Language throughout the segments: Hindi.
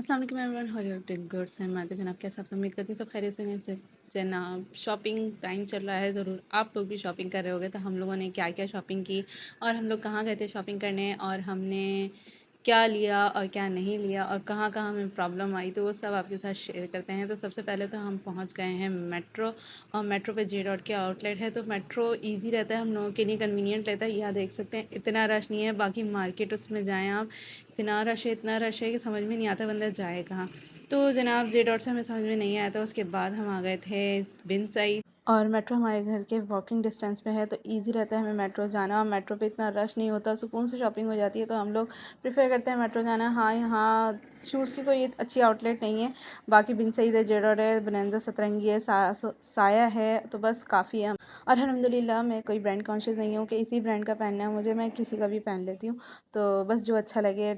अस्सलाम वालेकुम everyone, how are you doing? Good sir मैं जनाब कैसे आप उम्मीद करती हूँ सब खैरियत से हैं। जनाब शॉपिंग टाइम चल रहा है, ज़रूर आप लोग भी शॉपिंग कर रहे होगे। तो हम लोगों ने क्या क्या शॉपिंग की और हम लोग कहाँ गए थे शॉपिंग करने और हमने क्या लिया और क्या नहीं लिया और कहाँ कहाँ हमें प्रॉब्लम आई, तो वो सब आपके साथ शेयर करते हैं। तो सबसे पहले तो हम पहुँच गए हैं मेट्रो, और मेट्रो पे जे डॉट के आउटलेट है। तो मेट्रो ईज़ी रहता है हम लोगों के लिए, कन्वीनियंट रहता है। यहाँ देख सकते हैं इतना रश नहीं है, बाकी मार्केट उसमें जाएँ आप, इतना रश है कि समझ में नहीं आता बंदा जाए कहाँ। तो जनाब जे डॉट से हमें समझ में नहीं आया था। उसके बाद हम आ गए थे बिन साइड, और मेट्रो हमारे घर के वॉकिंग डिस्टेंस पे है, तो इजी रहता है हमें मेट्रो जाना। और मेट्रो पे इतना रश नहीं होता, सुकून से शॉपिंग हो जाती है, तो हम लोग प्रेफर करते हैं मेट्रो जाना। हाँ, यहाँ शूज़ की कोई अच्छी आउटलेट नहीं है, बाकी बिन सईद है, जे डॉट है, बनंजा सतरंगी है, साया है, तो बस काफ़ी है। और अल्हम्दुलिल्लाह मैं कोई ब्रांड कॉन्शियस नहीं हूँ कि इसी ब्रांड का पहनना है मुझे, मैं किसी का भी पहन लेती हूँ। तो बस जो अच्छा लगे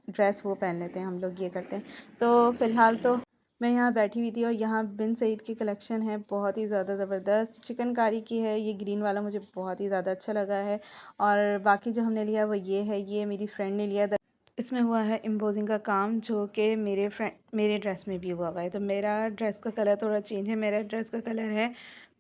ड्रेस वो पहन लेते हैं, हम लोग ये करते हैं। तो फ़िलहाल तो मैं यहाँ बैठी हुई थी और यहाँ बिन सईद की कलेक्शन है, बहुत ही ज़्यादा ज़बरदस्त चिकनकारी की है। ये ग्रीन वाला मुझे बहुत ही ज़्यादा अच्छा लगा है। और बाकी जो हमने लिया वो ये है, ये मेरी फ्रेंड ने लिया। इसमें हुआ है एम्बोजिंग का काम, जो कि मेरे ड्रेस में भी हुआ है। तो मेरा ड्रेस का कलर थोड़ा चेंज है, मेरा ड्रेस का कलर है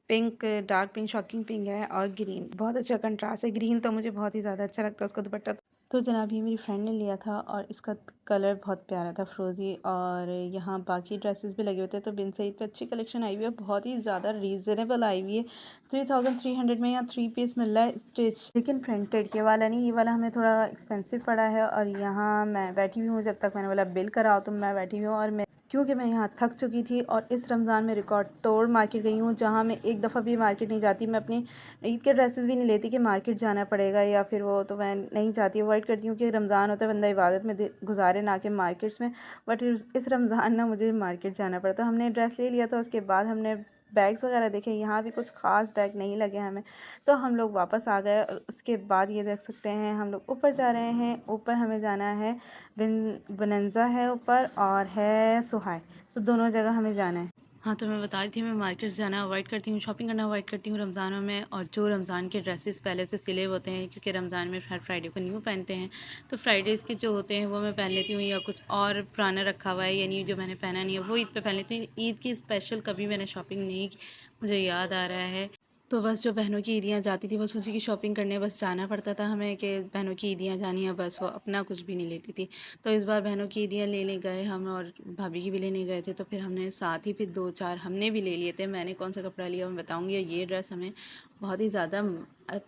pink, dark pink, shocking pink है, और ग्रीन बहुत अच्छा कंट्रास्ट है। ग्रीन तो मुझे बहुत ही ज़्यादा अच्छा लगता है, उसका दुपट्टा। तो जनाब ये मेरी फ्रेंड ने लिया था और इसका कलर बहुत प्यारा था, फ्रोज़ी। और यहाँ बाकी ड्रेसेस भी लगे हुए थे। तो बिन सईद पे अच्छी कलेक्शन आई हुई है, बहुत ही ज़्यादा रीज़नेबल आई हुई है। 3300 में यहाँ 3 पीस मिल रहा है स्टिच, लेकिन प्रिंटेड। ये वाला नहीं, ये वाला हमें थोड़ा एक्सपेंसिव पड़ा है। और यहाँ मैं बैठी हुई हूँ, जब तक मैंने बोला बिल कराओ तो मैं बैठी हुई हूँ। और मैं, क्योंकि मैं यहाँ थक चुकी थी और इस रमज़ान में रिकॉर्ड तोड़ मार्केट गई हूँ, जहाँ मैं एक दफ़ा भी मार्केट नहीं जाती। मैं अपनी ईद के ड्रेसेस भी नहीं लेती कि मार्केट जाना पड़ेगा या फिर वो, तो मैं नहीं चाहती, अवॉइड करती हूँ कि रमज़ान होता है बंदा इबादत में गुजारे, ना कि मार्केट्स में। बट इस रमज़ान ना मुझे मार्केट जाना पड़ा, तो हमने ड्रेस ले लिया था। उसके बाद हमने बैग्स वगैरह देखे, यहाँ भी कुछ ख़ास बैग नहीं लगे हमें, तो हम लोग वापस आ गए। और उसके बाद ये देख सकते हैं हम लोग ऊपर जा रहे हैं। ऊपर हमें जाना है, बनंजा है ऊपर और है सुहाय, तो दोनों जगह हमें जाना है। हाँ, तो मैं बता रही थी मैं मार्केट जाना अवॉइड करती हूँ, शॉपिंग करना अवॉइड करती हूँ रमज़ानों में। और जो रमज़ान के ड्रेसेस पहले से सिले होते हैं, क्योंकि रमज़ान में हर फ्राइडे को न्यू पहनते हैं, तो फ्राइडेज़ के जो होते हैं वो मैं पहन लेती हूँ, या कुछ और पुराना रखा हुआ है यानी जो मैंने पहना नहीं है वो ईद पे पहन लेती हूँ। ईद की स्पेशल कभी मैंने शॉपिंग नहीं की, मुझे याद आ रहा है। तो बस जो बहनों की ईदियाँ जाती थी बस उसी की शॉपिंग करने बस जाना पड़ता था हमें, कि बहनों की ईदियाँ जानी है बस, वो अपना कुछ भी नहीं लेती थी। तो इस बार बहनों की ईदियाँ लेने गए हम, और भाभी की भी लेने गए थे, तो फिर हमने साथ ही फिर 2-4 हमने भी ले लिए थे। मैंने कौन सा कपड़ा लिया मैं बताऊँगी। और ये ड्रेस हमें बहुत ही ज़्यादा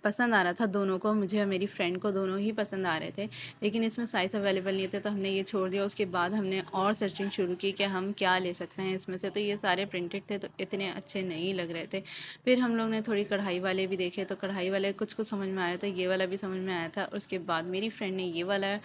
पसंद आ रहा था दोनों को, मुझे और मेरी फ्रेंड को दोनों ही पसंद आ रहे थे, लेकिन इसमें साइज़ अवेलेबल नहीं थे, तो हमने ये छोड़ दिया। उसके बाद हमने और सर्चिंग शुरू की कि हम क्या ले सकते हैं इसमें से, तो ये सारे प्रिंटेड थे, तो इतने अच्छे नहीं लग रहे थे। फिर हम लोग ने थोड़ी कढ़ाई वाले भी देखे, तो कढ़ाई वाले कुछ कुछ समझ में आ रहा था, ये वाला भी समझ में आया था। उसके बाद मेरी फ्रेंड ने ये वाला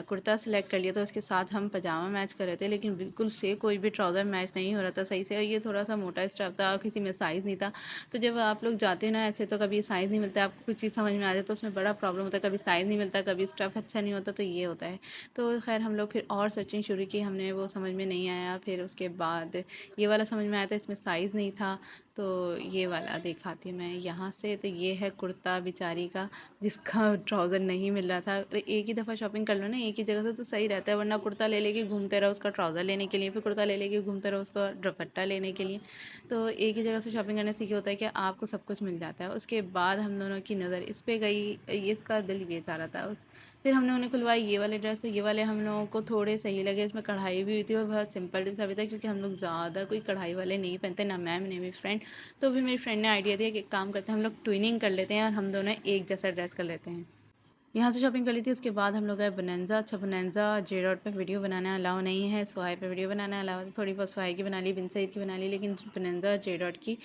कुर्ता सेलेक्ट कर लिया, तो उसके साथ हम पजामा मैच कर रहे थे, लेकिन बिल्कुल से कोई भी ट्राउज़र मैच नहीं हो रहा था सही से। और ये थोड़ा सा मोटा स्टफ़ था, किसी में साइज़ नहीं था। तो जब आप लोग जाते हैं ना ऐसे, तो कभी साइज़ नहीं मिलता है, आपको कुछ चीज़ समझ में आ जाए तो उसमें बड़ा प्रॉब्लम होता है, कभी साइज़ नहीं मिलता, कभी स्टफ़ अच्छा नहीं होता, तो ये होता है। तो खैर हम लोग फिर और सर्चिंग शुरू की, हमने वो समझ में नहीं आया। फिर उसके बाद ये वाला समझ में आया था, इसमें साइज़ नहीं था, तो ये वाला दिखाती हूँ मैं यहाँ से। तो ये है कुर्ता बेचारी का, जिसका ट्राउज़र नहीं मिल रहा था। अरे एक ही दफ़ा शॉपिंग कर लो ना एक ही जगह से, तो सही रहता है, वरना कुर्ता ले लेके घूमते रहो उसका ट्राउज़र लेने के लिए, फिर कुर्ता ले लेके घूमते रहो उसका दुपट्टा लेने के लिए। तो एक ही जगह से शॉपिंग करने से क्या होता है कि आपको सब कुछ मिल जाता है। उसके बाद हम दोनों की नज़र इस पे गई, ये इसका दिल ये चाह रहा था। फिर हमने उन्हें खुलवाई ये वाले ड्रेस, तो ये वाले हम लोगों को थोड़े सही लगे, इसमें कढ़ाई भी हुई थी और बहुत सिंपल सा भी था, क्योंकि हम लोग ज़्यादा कोई कढ़ाई वाले नहीं पहनते, ना मैम ने मेरी फ्रेंड। तो फिर मेरी फ्रेंड ने आइडिया दिया कि एक काम करते हैं, हम लोग ट्विनिंग कर लेते हैं और हम दोनों एक जैसा ड्रेस कर लेते हैं। यहाँ से शॉपिंग कर ली थी। उसके बाद हम लोग गए बोनांज़ा। अच्छा, बोनांज़ा जे डॉट पे वीडियो बनाना अलाउ नहीं है, सोहाई पे वीडियो बनाना अलाउ है, तो थोड़ी बहुत सोहाई की बना ली, बिन सईद की बना ली, लेकिन बोनांज़ा जे डॉट की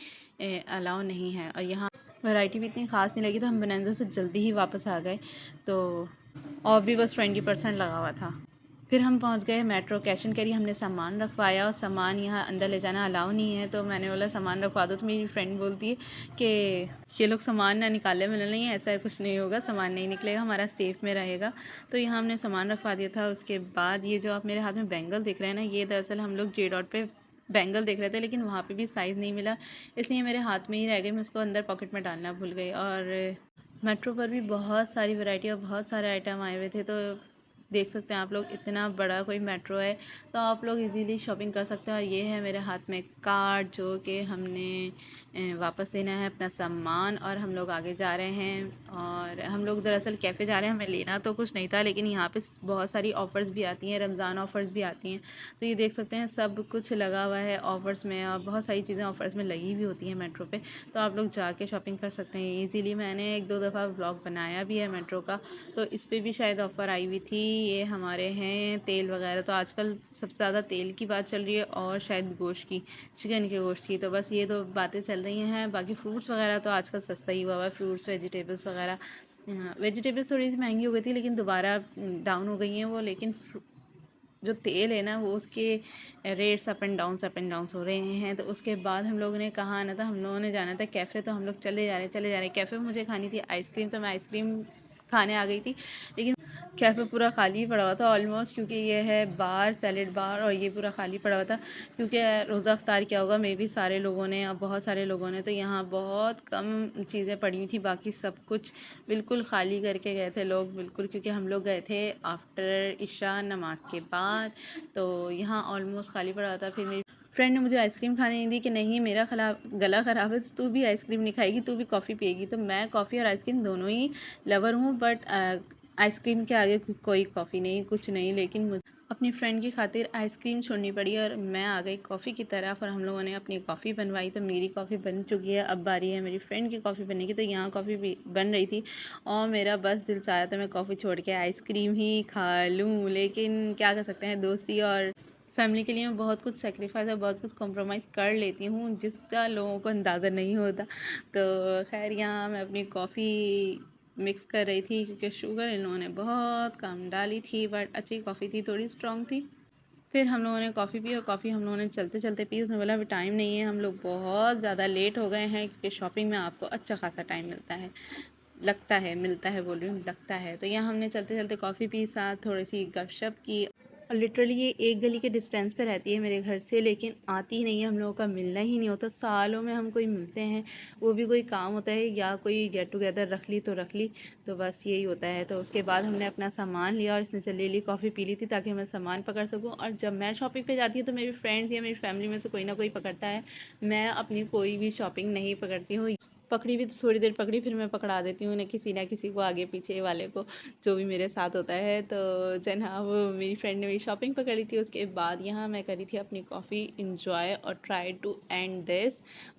अलाउ नहीं है। और यहाँ वैरायटी भी इतनी ख़ास नहीं लगी, तो हम बोनांज़ा से जल्दी ही वापस आ गए। तो और भी बस 20% लगा हुआ था। फिर हम पहुंच गए मेट्रो, कैश एंड कैरी हमने सामान रखवाया, और सामान यहाँ अंदर ले जाना अलाउ नहीं है, तो मैंने बोला सामान रखवा दो, तो मेरी फ्रेंड बोलती है कि ये लोग सामान ना निकाले। मैंने नहीं, ऐसा कुछ नहीं होगा, सामान नहीं निकलेगा, हमारा सेफ़ में रहेगा। तो यहाँ हमने सामान रखवा दिया था। उसके बाद ये जो आप मेरे हाथ में बैंगल दिख रहे हैं ना, ये दरअसल हम लोग जे डॉट पे बैंगल देख रहे थे, लेकिन वहाँ पे भी साइज़ नहीं मिला, इसलिए मेरे हाथ में ही रह गई, मैं उसको अंदर पॉकेट में डालना भूल गई। और मेट्रो पर भी बहुत सारी वैरायटी और बहुत सारे आइटम आए हुए थे, तो देख सकते हैं आप लोग, इतना बड़ा कोई मेट्रो है, तो आप लोग इजीली शॉपिंग कर सकते हैं। और ये है मेरे हाथ में कार्ड, जो कि हमने वापस देना है अपना सामान, और हम लोग आगे जा रहे हैं। और हम लोग दरअसल कैफ़े जा रहे हैं, हमें लेना तो कुछ नहीं था, लेकिन यहाँ पे बहुत सारी ऑफ़र्स भी आती हैं, रमज़ान ऑफ़र्स भी आती हैं। तो ये देख सकते हैं सब कुछ लगा हुआ है ऑफ़र्स में, और बहुत सारी चीज़ें ऑफ़र्स में लगी भी होती हैं मेट्रो पे, तो आप लोग जाके शॉपिंग कर सकते हैं ईज़िली। मैंने 1-2 दफ़ा व्लॉग बनाया भी है मेट्रो का, तो इस पे भी शायद ऑफ़र आई हुई थी। ये हमारे हैं तेल वगैरह, तो आजकल सबसे ज़्यादा तेल की बात चल रही है, और शायद गोश्त की, चिकन के गोश्त की। तो बस ये 2 बातें चल रही हैं। बाकी फ्रूट्स वगैरह तो आजकल सस्ता ही हुआ हुआ है, फ्रूट्स, वेजिटेबल्स वगैरह। वेजिटेबल्स थोड़ी-सी महंगी हो गई थी, लेकिन दोबारा डाउन हो गई हैं वो। लेकिन जो तेल है ना, वो उसके रेट्स अप एंड डाउन्स हो रहे हैं। तो उसके बाद हम लोगों ने कहाँ आना था, हम लोगों ने जाना था कैफ़े, तो हम लोग चले जा रहे हैं कैफ़े में। मुझे खानी थी आइसक्रीम, तो मैं आइसक्रीम खाने आ गई थी, लेकिन कैफ़े पूरा खाली पड़ा हुआ था ऑलमोस्ट, क्योंकि ये है बार, सैलेड बार, और ये पूरा खाली पड़ा हुआ था, क्योंकि रोज़ा अफ्तार क्या होगा, मे बी सारे लोगों ने, अब बहुत सारे लोगों ने, तो यहाँ बहुत कम चीज़ें पड़ी हुई थी, बाकी सब कुछ बिल्कुल खाली करके गए थे लोग, बिल्कुल, क्योंकि हम लोग गए थे आफ्टर इशा नमाज के बाद, तो यहाँ ऑलमोस्ट खाली पड़ा हुआ था। फिर मेरी फ्रेंड ने मुझे आइसक्रीम खाने नहीं दी कि नहीं, मेरा गला ख़राब है, तो तू भी आइसक्रीम नहीं खाएगी, तू भी कॉफ़ी पिएगी। तो मैं कॉफ़ी और आइसक्रीम दोनों ही लवर हूँ, बट आइसक्रीम के आगे कोई कॉफ़ी नहीं, कुछ नहीं। लेकिन मुझे अपनी फ्रेंड की खातिर आइसक्रीम छोड़नी पड़ी, और मैं आ गई कॉफ़ी की तरफ, और हम लोगों ने अपनी कॉफ़ी बनवाई। तो मेरी कॉफ़ी बन चुकी है, अब बारी है मेरी फ्रेंड की कॉफ़ी बनने की। तो यहाँ कॉफ़ी भी बन रही थी, और मेरा बस दिल चाहा था मैं कॉफ़ी छोड़ के आइसक्रीम ही खा लूँ, लेकिन क्या कर सकते हैं, दोस्ती और फैमिली के लिए मैं बहुत कुछ सेक्रीफाइस और बहुत कुछ कॉम्प्रोमाइज़ कर लेती हूँ, जिसका लोगों को अंदाज़ा नहीं होता। तो खैर, यहाँ मैं अपनी कॉफ़ी मिक्स कर रही थी, क्योंकि शुगर इन लोगों ने बहुत कम डाली थी, बट अच्छी कॉफ़ी थी, थोड़ी स्ट्रॉन्ग थी। फिर हम लोगों ने कॉफ़ी पी, और कॉफ़ी हम लोगों ने चलते-चलते पी। उसने बोला अभी टाइम नहीं है, हम लोग बहुत ज़्यादा लेट हो गए हैं, क्योंकि शॉपिंग में आपको अच्छा खासा टाइम मिलता है, लगता है, मिलता है बोल रही हूँ, लगता है। तो यहाँ हमने चलते-चलते कॉफ़ी पी, साथ थोड़ी-सी गपशप की। और लिटरली ये एक गली के डिस्टेंस पे रहती है मेरे घर से, लेकिन आती ही नहीं है, हम लोगों का मिलना ही नहीं होता। सालों में हम कोई मिलते हैं, वो भी कोई काम होता है या कोई गेट टुगेदर रख ली तो रख ली, तो बस यही होता है। तो उसके बाद हमने अपना सामान लिया, और इसने जल्दी कॉफ़ी पी ली थी, ताकि मैं सामान पकड़ सकूँ। और जब मैं शॉपिंग पे जाती हूँ, तो मेरी फ्रेंड्स या मेरी फैमिली में से कोई ना कोई पकड़ता है, मैं अपनी कोई भी शॉपिंग नहीं पकड़ती हूँ। पकड़ी भी तो थोड़ी देर पकड़ी, फिर मैं पकड़ा देती हूँ, किसी ना किसी को, आगे पीछे वाले को, जो भी मेरे साथ होता है। तो जनाब, मेरी फ्रेंड ने मेरी शॉपिंग पकड़ ली थी। उसके बाद यहाँ मैं करी थी अपनी कॉफ़ी इंजॉय, और ट्राई टू एंड दिस,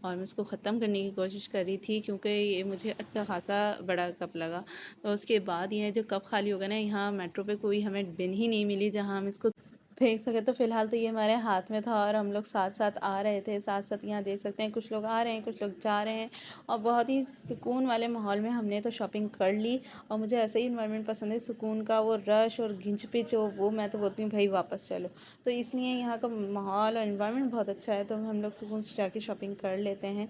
और मैं उसको ख़त्म करने की कोशिश कर रही थी, क्योंकि ये मुझे अच्छा खासा बड़ा कप लगा। तो उसके बाद ये जो कप खाली हो गया ना, यहाँ मेट्रो पे कोई हमें बिन ही नहीं मिली जहाँ हम इसको फेंक सके। तो फ़िलहाल तो ये हमारे हाथ में था, और हम लोग साथ-साथ आ रहे थे, साथ-साथ यहाँ देख सकते हैं कुछ लोग आ रहे हैं, कुछ लोग जा रहे हैं, और बहुत ही सुकून वाले माहौल में हमने तो शॉपिंग कर ली। और मुझे ऐसा ही इन्वायरमेंट पसंद है, सुकून का, वो रश और घिंच-पिच, वो मैं तो बोलती हूँ भाई वापस चलो। तो इसलिए यहाँ का माहौल और इन्वायरमेंट बहुत अच्छा है, तो हम लोग सुकून से जाके शॉपिंग कर लेते हैं।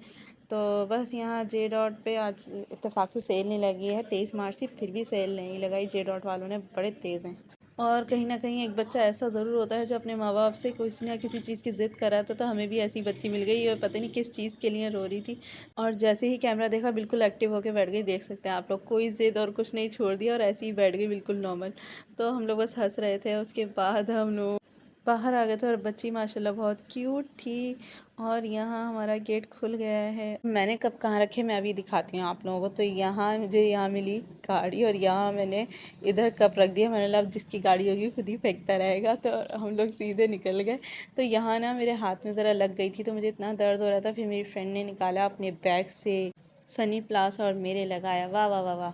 तो बस यहाँ जे डॉट पे आज इत्तेफाक से सेल नहीं लगी है, 23 मार्च थी, फिर भी सेल नहीं लगाई। जे डॉट वालों ने बड़े तेज़ हैं। और कहीं न कहीं एक बच्चा ऐसा ज़रूर होता है जो अपने माँ-बाप से किसी न किसी चीज़ की ज़िद कर रहा था, तो हमें भी ऐसी बच्ची मिल गई, और पता नहीं किस चीज़ के लिए रो रही थी। और जैसे ही कैमरा देखा, बिल्कुल एक्टिव होके बैठ गई। देख सकते हैं आप लोग, कोई ज़िद और कुछ नहीं छोड़ दिया, और ऐसे ही बैठ गई बिल्कुल नॉर्मल। तो हम लोग बस हँस रहे थे। उसके बाद हम लोग बाहर आ गए थे, और बच्ची माशाल्लाह बहुत क्यूट थी। और यहाँ हमारा गेट खुल गया है। मैंने कप कहाँ रखे, मैं अभी दिखाती हूँ आप लोगों को। तो यहाँ मुझे यहाँ मिली गाड़ी, और यहाँ मैंने इधर कप रख दिया। मैंने बोला अब जिसकी गाड़ी होगी खुद ही फेंकता रहेगा, तो हम लोग सीधे निकल गए। तो यहाँ ना मेरे हाथ में ज़रा लग गई थी, तो मुझे इतना दर्द हो रहा था। फिर मेरी फ्रेंड ने निकाला अपने बैग से सनी प्लास, और मेरे लगाया। वाह वाह वाह वाह।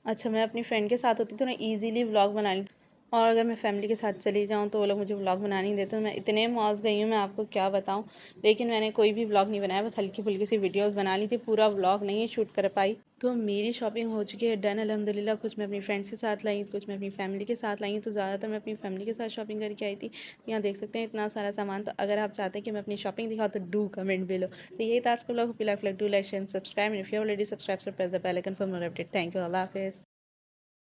अच्छा, मैं अपनी फ्रेंड के साथ होती तो ना ईज़िली व्लॉग बना ली, और अगर मैं फ़ैमिली के साथ चली जाऊँ तो वो लोग मुझे व्लॉग बनाने नहीं देते। तो मैं इतने मौज गई हूँ, मैं आपको क्या बताऊँ। लेकिन मैंने कोई भी व्लॉग नहीं बनाया, बस हल्की-फुल्की सी वीडियोज़ बना ली थी, पूरा व्लॉग नहीं शूट कर पाई। तो मेरी शॉपिंग हो चुकी है डन अल्हम्दुलिल्लाह। कुछ मैं अपनी फ्रेंड्स के साथ लाई, कुछ मैं अपनी फ़ैमिली के साथ लाई हूँ, तो ज़्यादातर मैं अपनी फ़ैमिली के साथ शॉपिंग करके आई थी। यहाँ देख सकते हैं इतना सारा सामान। तो अगर आप चाहते हैं कि मैं अपनी शॉपिंग दिखाऊँ, तो डू कमेंट बिलो। तो यही था आज का vlog. Hope you like, do like, share and subscribe, and if you already subscribe, so press the bell icon for more update. Thank you, अल्लाह हाफ़िज़।